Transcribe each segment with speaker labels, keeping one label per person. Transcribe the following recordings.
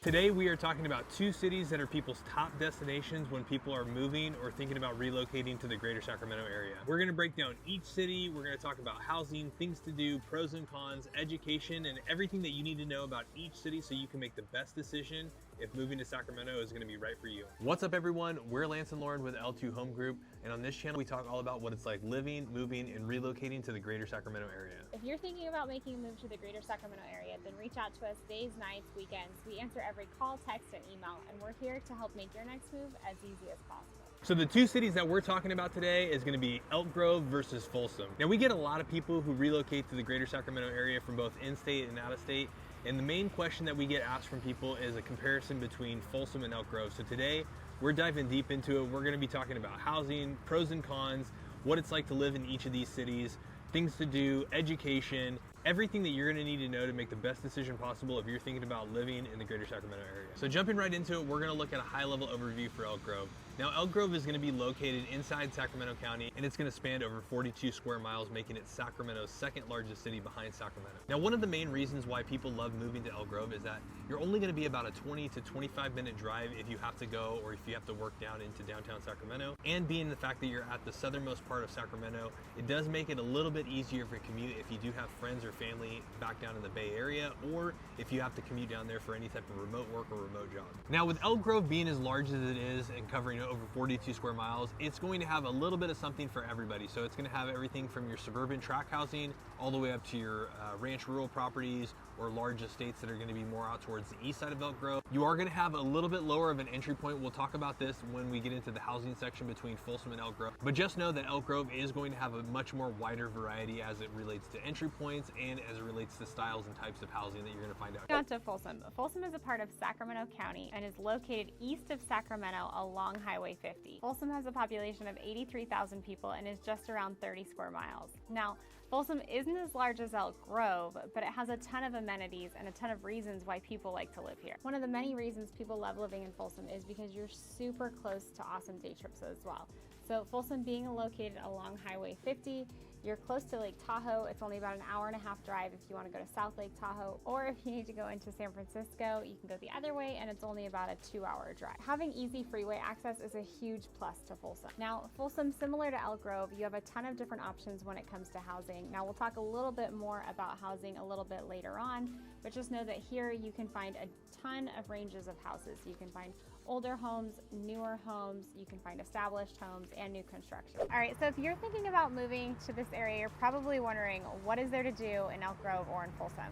Speaker 1: Today we are talking about two cities that are people's top destinations when people are moving or thinking about relocating to the greater Sacramento area. We're going to break down each city, we're going to talk about housing, things to do, pros and cons, education, and everything that you need to know about each city so you can make the best decision if moving to Sacramento is going to be right for you. What's up everyone, we're Lance and Lauren with L2 Home Group, and on this channel we talk all about what it's like living, moving, and relocating to the greater Sacramento area.
Speaker 2: If you're thinking about making a move to the greater Sacramento area, then reach out to us days, nights, weekends. We answer every call, text, and email, and we're here to help make your next move as easy as possible.
Speaker 1: So the two cities that we're talking about today is going to be Elk Grove versus Folsom. Now we get a lot of people who relocate to the greater Sacramento area from both in-state and out-of-state, and the main question that we get asked from people is a comparison between Folsom and Elk Grove. So today we're diving deep into it. We're going to be talking about housing, pros and cons, what it's like to live in each of these cities, things to do, education, everything that you're going to need to know to make the best decision possible if you're thinking about living in the greater Sacramento area. So jumping right into it, we're going to look at a high-level overview for Elk Grove. Now Elk Grove is going to be located inside Sacramento County, and it's going to span over 42 square miles, making it Sacramento's second largest city behind Sacramento. Now one of the main reasons why people love moving to Elk Grove is that you're only going to be about a 20 to 25 minute drive if you have to go or if you have to work down into downtown Sacramento. And being the fact that you're at the southernmost part of Sacramento, it does make it a little bit easier for commute if you do have friends or family back down in the Bay Area, or if you have to commute down there for any type of remote work or remote job. Now with Elk Grove being as large as it is and covering over 42 square miles, it's going to have a little bit of something for everybody. So it's going to have everything from your suburban tract housing all the way up to your ranch rural properties or large estates that are going to be more out towards the east side of Elk Grove. You are going to have a little bit lower of an entry point. We'll talk about this when we get into the housing section between Folsom and Elk Grove. But just know that Elk Grove is going to have a much more wider variety as it relates to entry points and as it relates to styles and types of housing that you're going to find out.
Speaker 2: On to Folsom. Folsom is a part of Sacramento County and is located east of Sacramento along Highway 50. Folsom has a population of 83,000 people and is just around 30 square miles. Now, Folsom isn't as large as Elk Grove, but it has a ton of amenities and a ton of reasons why people like to live here. One of the many reasons people love living in Folsom is because you're super close to awesome day trips as well. So Folsom being located along Highway 50, you're close to Lake Tahoe. It's only about an hour and a half drive if you want to go to South Lake Tahoe, or if you need to go into San Francisco, you can go the other way and it's only about a 2-hour drive. Having easy freeway access is a huge plus to Folsom. Now, Folsom, similar to Elk Grove, you have a ton of different options when it comes to housing. Now, we'll talk a little bit more about housing a little bit later on, but just know that here you can find a ton of ranges of houses. You can find older homes, newer homes, you can find established homes, and new construction. All right, so if you're thinking about moving to this area, you're probably wondering what is there to do in Elk Grove or in Folsom.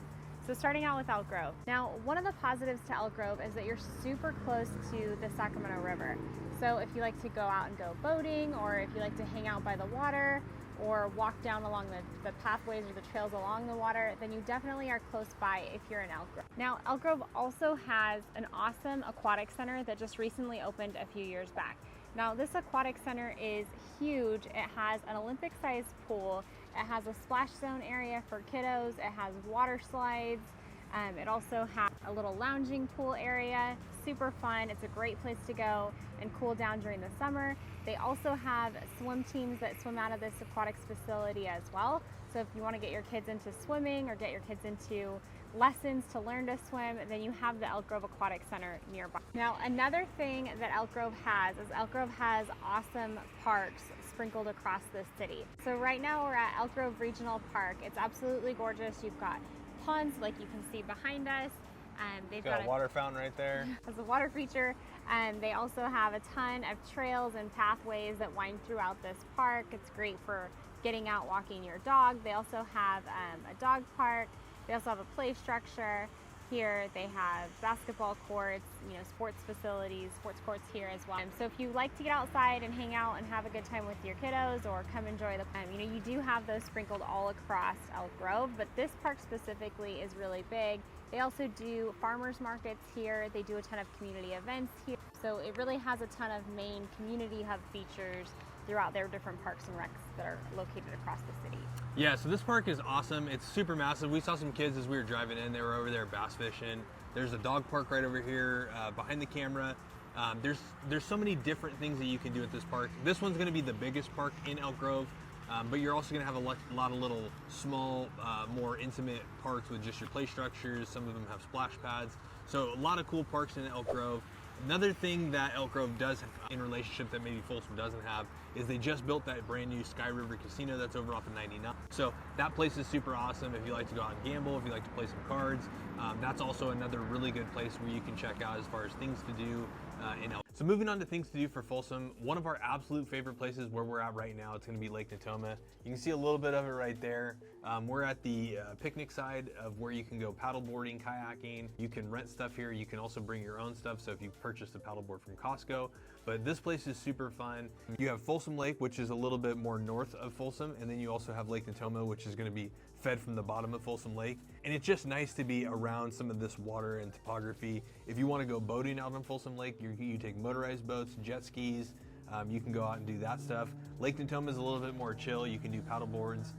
Speaker 2: So starting out with Elk Grove. Now, one of the positives to Elk Grove is that you're super close to the Sacramento River. So if you like to go out and go boating, or if you like to hang out by the water, or walk down along the pathways or the trails along the water, then you definitely are close by if you're in Elk Grove. Now, Elk Grove also has an awesome aquatic center that just recently opened a few years back. Now, this aquatic center is huge. It has an Olympic-sized pool. It has a splash zone area for kiddos. It has water slides. It also has a little lounging pool area, super fun. It's a great place to go and cool down during the summer. They also have swim teams that swim out of this aquatics facility as well. So if you want to get your kids into swimming or get your kids into lessons to learn to swim, then you have the Elk Grove Aquatic Center nearby. Now, another thing that Elk Grove has is Elk Grove has awesome parks sprinkled across the city. So right now we're at Elk Grove Regional Park. It's absolutely gorgeous. You've got ponds like you can see behind us. They've got a
Speaker 1: water fountain right there.
Speaker 2: As a water feature. They also have a ton of trails and pathways that wind throughout this park. It's great for getting out walking your dog. They also have a dog park. They also have a play structure. Here they have basketball courts, sports facilities, sports courts here as well. So if you like to get outside and hang out and have a good time with your kiddos or come enjoy the, you do have those sprinkled all across Elk Grove, but this park specifically is really big. They also do farmers markets here. They do a ton of community events here. So it really has a ton of main community hub features throughout their different parks and recs that are located across the city.
Speaker 1: Yeah, so this park is awesome. It's super massive. We saw some kids as we were driving in. They were over there bass fishing. There's a dog park right over here behind the camera. There's so many different things that you can do at this park. This one's going to be the biggest park in Elk Grove. but you're also going to have a lot of little small, more intimate parks with just your play structures. Some of them have splash pads. So a lot of cool parks in Elk Grove. Another thing that Elk Grove does have in relationship that maybe Folsom doesn't have is they just built that brand new Sky River Casino that's over off of 99. So that place is super awesome if you like to go out and gamble, if you like to play some cards. That's also another really good place where you can check out as far as things to do in Elk. So moving on to things to do for Folsom, one of our absolute favorite places where we're at right now, it's going to be Lake Natoma. You can see a little bit of it right there. We're at the picnic side of where you can go paddleboarding, kayaking. You can rent stuff here. You can also bring your own stuff. So if you purchase a paddleboard from Costco, but this place is super fun. You have Folsom Lake, which is a little bit more north of Folsom, and then you also have Lake Natoma, which is going to be fed from the bottom of Folsom Lake. And it's just nice to be around some of this water and topography. If you want to go boating out on Folsom Lake, you take motorized boats, jet skis, you can go out and do that stuff. Lake Natoma is a little bit more chill. You can do paddleboards,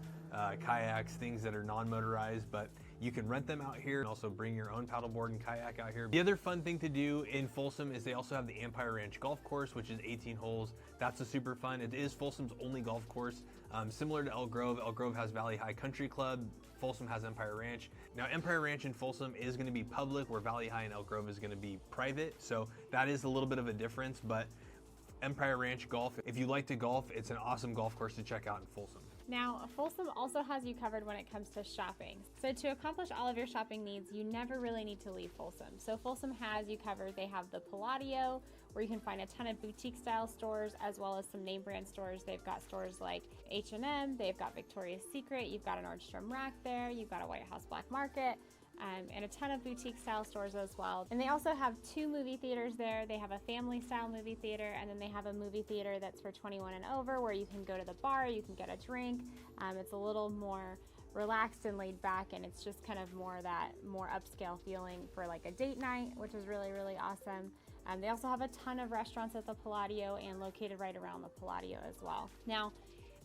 Speaker 1: kayaks, things that are non-motorized, but you can rent them out here and also bring your own paddleboard and kayak out here. The other fun thing to do in Folsom is they also have the Empire Ranch Golf Course, which is 18 holes. That's a super fun. It is Folsom's only golf course. Similar to Elk Grove, Elk Grove has Valley High Country Club. Folsom has Empire Ranch. Now Empire Ranch in Folsom is going to be public, where Valley High and Elk Grove is going to be private. So that is a little bit of a difference, but Empire Ranch Golf, if you like to golf, it's an awesome golf course to check out in Folsom.
Speaker 2: Now, Folsom also has you covered when it comes to shopping. So to accomplish all of your shopping needs, you never really need to leave Folsom. So Folsom has you covered. They have the Palladio, where you can find a ton of boutique style stores, as well as some name brand stores. They've got stores like H&M, they've got Victoria's Secret, you've got an Nordstrom Rack there, you've got a White House Black Market, and a ton of boutique style stores as well. And they also have 2 movie theaters there. They have a family style movie theater, and then they have a movie theater that's for 21 and over, where you can go to the bar, you can get a drink. It's a little more relaxed and laid back, and it's just kind of more upscale feeling for like a date night, which is really, really awesome. They also have a ton of restaurants at the Palladio and located right around the Palladio as well. Now,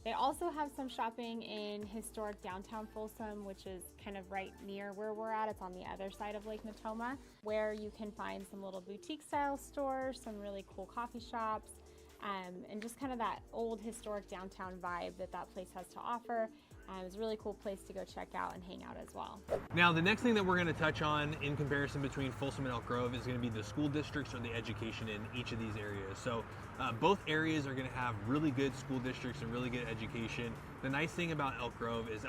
Speaker 2: they also have some shopping in historic downtown Folsom, which is kind of right near where we're at. It's on the other side of Lake Natoma, where you can find some little boutique style stores, some really cool coffee shops, and just kind of that old historic downtown vibe that place has to offer. It's a really cool place to go check out and hang out as well.
Speaker 1: Now, the next thing that we're going to touch on in comparison between Folsom and Elk Grove is going to be the school districts or the education in each of these areas. So both areas are going to have really good school districts and really good education. The nice thing about Elk Grove is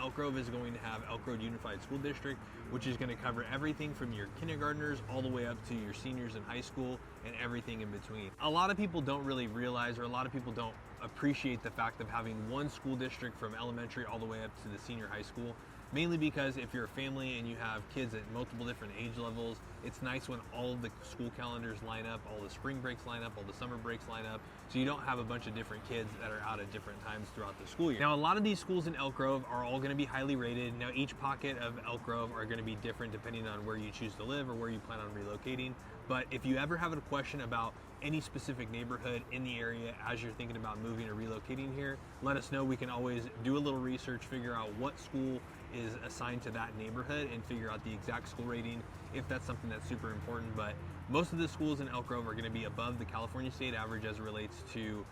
Speaker 1: going to have Elk Grove Unified School District, which is going to cover everything from your kindergartners all the way up to your seniors in high school and everything in between. A lot of people don't really realize, or a lot of people don't appreciate the fact of having one school district from elementary all the way up to the senior high school, mainly because if you're a family and you have kids at multiple different age levels, it's nice when all of the school calendars line up, all the spring breaks line up, all the summer breaks line up, so you don't have a bunch of different kids that are out at different times throughout the school year. Now, a lot of these schools in Elk Grove are all going to be highly rated. Now, each pocket of Elk Grove are going to be different depending on where you choose to live or where you plan on relocating. But if you ever have a question about any specific neighborhood in the area as you're thinking about moving or relocating here, let us know. We can always do a little research, figure out what school is assigned to that neighborhood, and figure out the exact school rating if that's something that's super important. But most of the schools in Elk Grove are going to be above the California state average as it relates to,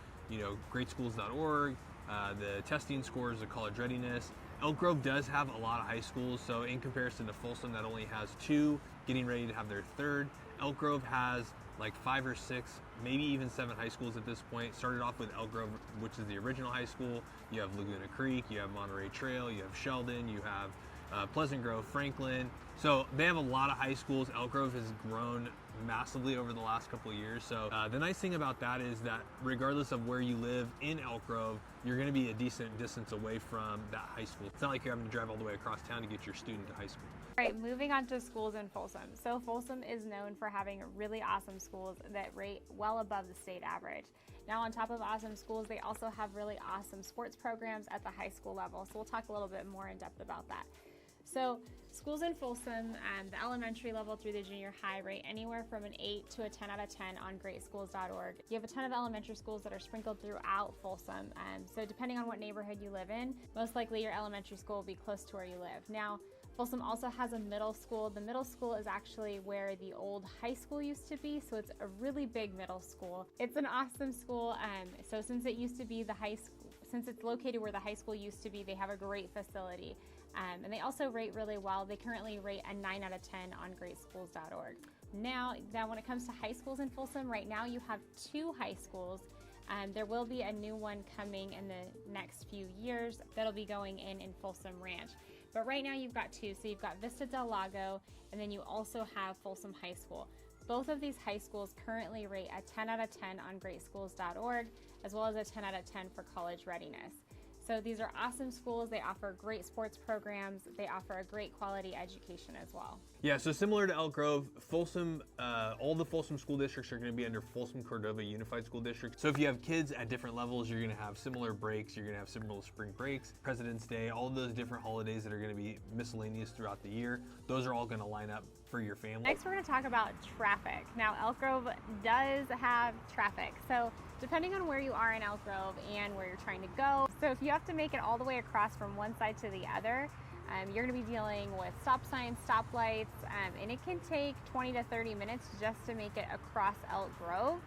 Speaker 1: greatschools.org, the testing scores, the college readiness. Elk Grove does have a lot of high schools, so in comparison to Folsom that only has 2 getting ready to have their 3rd, Elk Grove has like 5 or 6, maybe even 7 high schools at this point. Started off with Elk Grove, which is the original high school. You have Laguna Creek, you have Monterey Trail, you have Sheldon, you have Pleasant Grove, Franklin. So they have a lot of high schools. Elk Grove has grown massively over the last couple of years. So the nice thing about that is that regardless of where you live in Elk Grove, you're going to be a decent distance away from that high school. It's not like you're having to drive all the way across town to get your student to high school.
Speaker 2: All right, moving on to schools in Folsom. So Folsom is known for having really awesome schools that rate well above the state average. Now, on top of awesome schools, they also have really awesome sports programs at the high school level. So we'll talk a little bit more in depth about that. So schools in Folsom, the elementary level through the junior high, rate anywhere from an 8 to a 10 out of 10 on greatschools.org. You have a ton of elementary schools that are sprinkled throughout Folsom. So depending on what neighborhood you live in, most likely your elementary school will be close to where you live. Now, Folsom also has a middle school. The middle school is actually where the old high school used to be, so it's a really big middle school. It's an awesome school. So since it used to be since it's located where the high school used to be, they have a great facility. And they also rate really well. They currently rate a 9 out of 10 on greatschools.org. Now when it comes to high schools in Folsom, right now you have 2 high schools. There will be a new one coming in the next few years that'll be going in Folsom Ranch. But right now you've got 2. So you've got Vista del Lago, and then you also have Folsom High School. Both of these high schools currently rate a 10 out of 10 on greatschools.org, as well as a 10 out of 10 for college readiness. So these are awesome schools. They offer great sports programs. They offer a great quality education as well.
Speaker 1: Yeah, so similar to Elk Grove, Folsom, all the Folsom school districts are going to be under Folsom Cordova Unified School District. So if you have kids at different levels, you're going to have similar breaks. You're going to have similar spring breaks, President's Day, all of those different holidays that are going to be miscellaneous throughout the year. Those are all going to line up for your family.
Speaker 2: Next, we're going to talk about traffic. Now, Elk Grove does have traffic. So depending on where you are in Elk Grove and where you're trying to go. So if you have to make it all the way across from one side to the other, you're going to be dealing with stop signs, stoplights, and it can take 20 to 30 minutes just to make it across Elk Grove,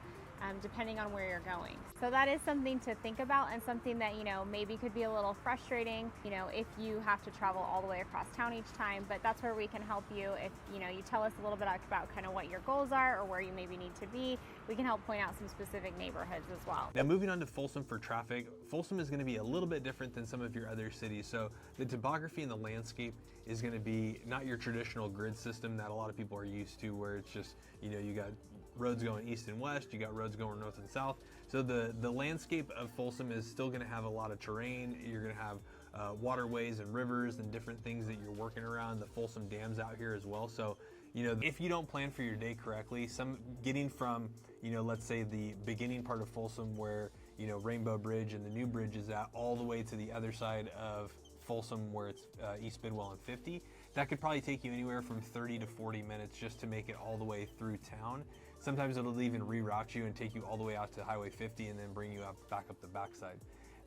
Speaker 2: depending on where you're going. So that is something to think about, and something that, maybe could be a little frustrating, if you have to travel all the way across town each time. But that's where we can help you. If, you tell us a little bit about kind of what your goals are or where you maybe need to be, we can help point out some specific neighborhoods as well.
Speaker 1: Now moving on to Folsom for traffic, Folsom is going to be a little bit different than some of your other cities. So the topography and the landscape is going to be not your traditional grid system that a lot of people are used to, where it's just, you got roads going east and west, you got roads going north and south. So the landscape of Folsom is still going to have a lot of terrain. You're going to have waterways and rivers and different things that you're working around. The Folsom Dam's out here as well. So if you don't plan for your day correctly, getting from, let's say the beginning part of Folsom where, Rainbow Bridge and the new bridge is at, all the way to the other side of Folsom where it's East Bidwell and 50, that could probably take you anywhere from 30 to 40 minutes just to make it all the way through town. Sometimes it'll even reroute you and take you all the way out to Highway 50 and then bring you back up the backside.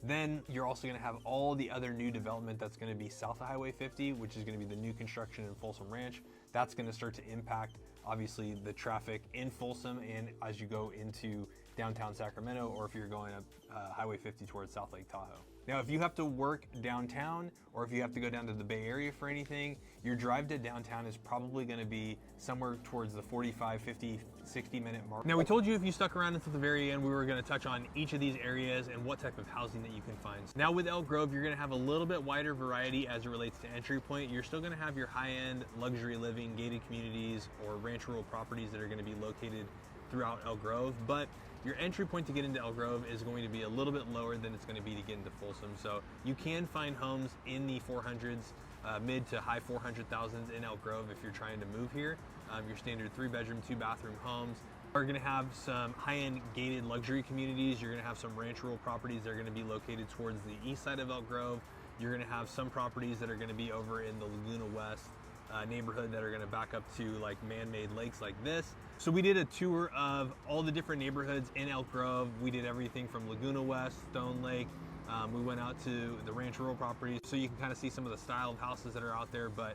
Speaker 1: Then you're also going to have all the other new development that's going to be south of Highway 50, which is going to be the new construction in Folsom Ranch. That's going to start to impact, obviously, the traffic in Folsom and as you go into downtown Sacramento, or if you're going up Highway 50 towards South Lake Tahoe. Now, if you have to work downtown, or if you have to go down to the Bay Area for anything, your drive to downtown is probably going to be somewhere towards the 45, 50, 60-minute mark. Now, we told you if you stuck around until the very end, we were going to touch on each of these areas and what type of housing that you can find. Now, with Elk Grove, you're going to have a little bit wider variety as it relates to entry point. You're still going to have your high-end luxury living, gated communities, or ranch rural properties that are going to be located throughout Elk Grove, but your entry point to get into Elk Grove is going to be a little bit lower than it's going to be to get into Folsom. So you can find homes in the 400s, mid to high 400,000s in Elk Grove if you're trying to move here. Your standard 3-bedroom, 2-bathroom homes are going to have some high-end gated luxury communities. You're going to have some ranch rural properties that are going to be located towards the east side of Elk Grove. You're going to have some properties that are going to be over in the Laguna West neighborhood that are going to back up to like man-made lakes like this. So we did a tour of all the different neighborhoods in Elk Grove. We did everything from Laguna West, Stone Lake. We went out to the ranch rural properties, so you can kind of see some of the style of houses that are out there. But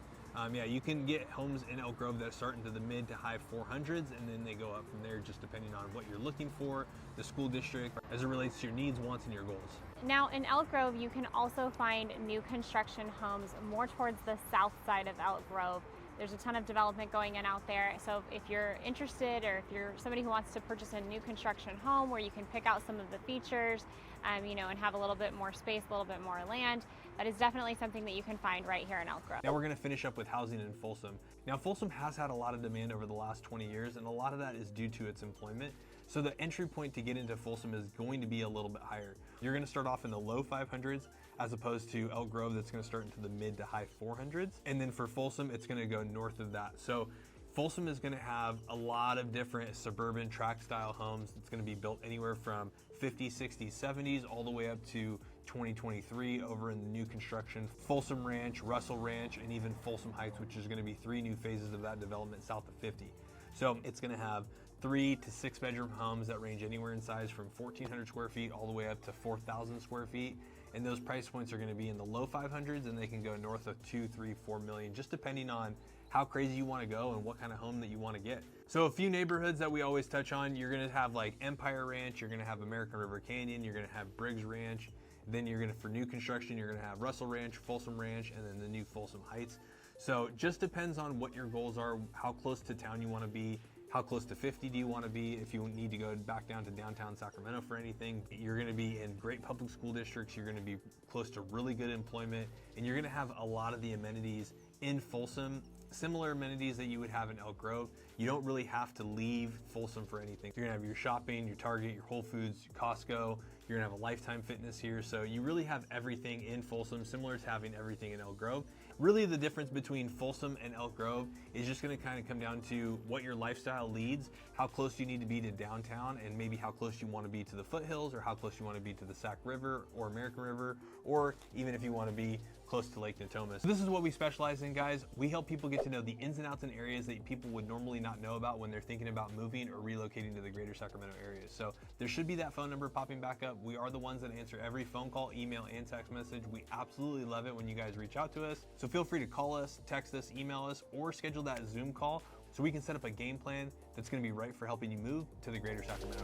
Speaker 1: yeah, you can get homes in Elk Grove that start into the mid to high 400s, and then they go up from there just depending on what you're looking for, the school district, as it relates to your needs, wants, and your goals.
Speaker 2: Now in Elk Grove, you can also find new construction homes more towards the south side of Elk Grove. There's a ton of development going in out there. So if you're interested, or if you're somebody who wants to purchase a new construction home where you can pick out some of the features, and have a little bit more space, a little bit more land, that is definitely something that you can find right here in Elk Grove.
Speaker 1: Now we're going to finish up with housing in Folsom. Now Folsom has had a lot of demand over the last 20 years, and a lot of that is due to its employment. So the entry point to get into Folsom is going to be a little bit higher. You're going to start off in the low 500s, as opposed to Elk Grove that's going to start into the mid to high 400s. And then for Folsom, it's going to go north of that. So Folsom is going to have a lot of different suburban tract style homes. It's going to be built anywhere from 50s, 60s, 70s, all the way up to 2023 over in the new construction. Folsom Ranch, Russell Ranch, and even Folsom Heights, which is going to be 3 new phases of that development south of 50. So it's going to have 3 to 6 bedroom homes that range anywhere in size from 1,400 square feet all the way up to 4,000 square feet. And those price points are going to be in the low 500s, and they can go north of 2, 3, 4 million, just depending on how crazy you want to go and what kind of home that you want to get. So a few neighborhoods that we always touch on, you're going to have like Empire Ranch, you're going to have American River Canyon, you're going to have Briggs Ranch, Then you're gonna, for new construction, you're gonna have Russell Ranch, Folsom Ranch, and then the new Folsom Heights. So just depends on what your goals are, how close to town you wanna be, how close to 50 do you want to be? If you need to go back down to downtown Sacramento for anything, you're going to be in great public school districts, you're going to be close to really good employment, and you're going to have a lot of the amenities in Folsom, similar amenities that you would have in Elk Grove. You don't really have to leave Folsom for anything. You're going to have your shopping, your Target, your Whole Foods, your Costco. You're going to have a Lifetime Fitness here. So you really have everything in Folsom, similar to having everything in Elk Grove. Really, the difference between Folsom and Elk Grove is just going to kind of come down to what your lifestyle leads, how close you need to be to downtown, and maybe how close you want to be to the foothills, or how close you want to be to the Sac River or American River, or even if you want to be close to Lake Natomas. So this is what we specialize in, guys. We help people get to know the ins and outs in areas that people would normally not know about when they're thinking about moving or relocating to the greater Sacramento area. So there should be that phone number popping back up. We are the ones that answer every phone call, email, and text message. We absolutely love it when you guys reach out to us. So feel free to call us, text us, email us, or schedule that Zoom call so we can set up a game plan that's going to be right for helping you move to the greater Sacramento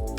Speaker 1: area.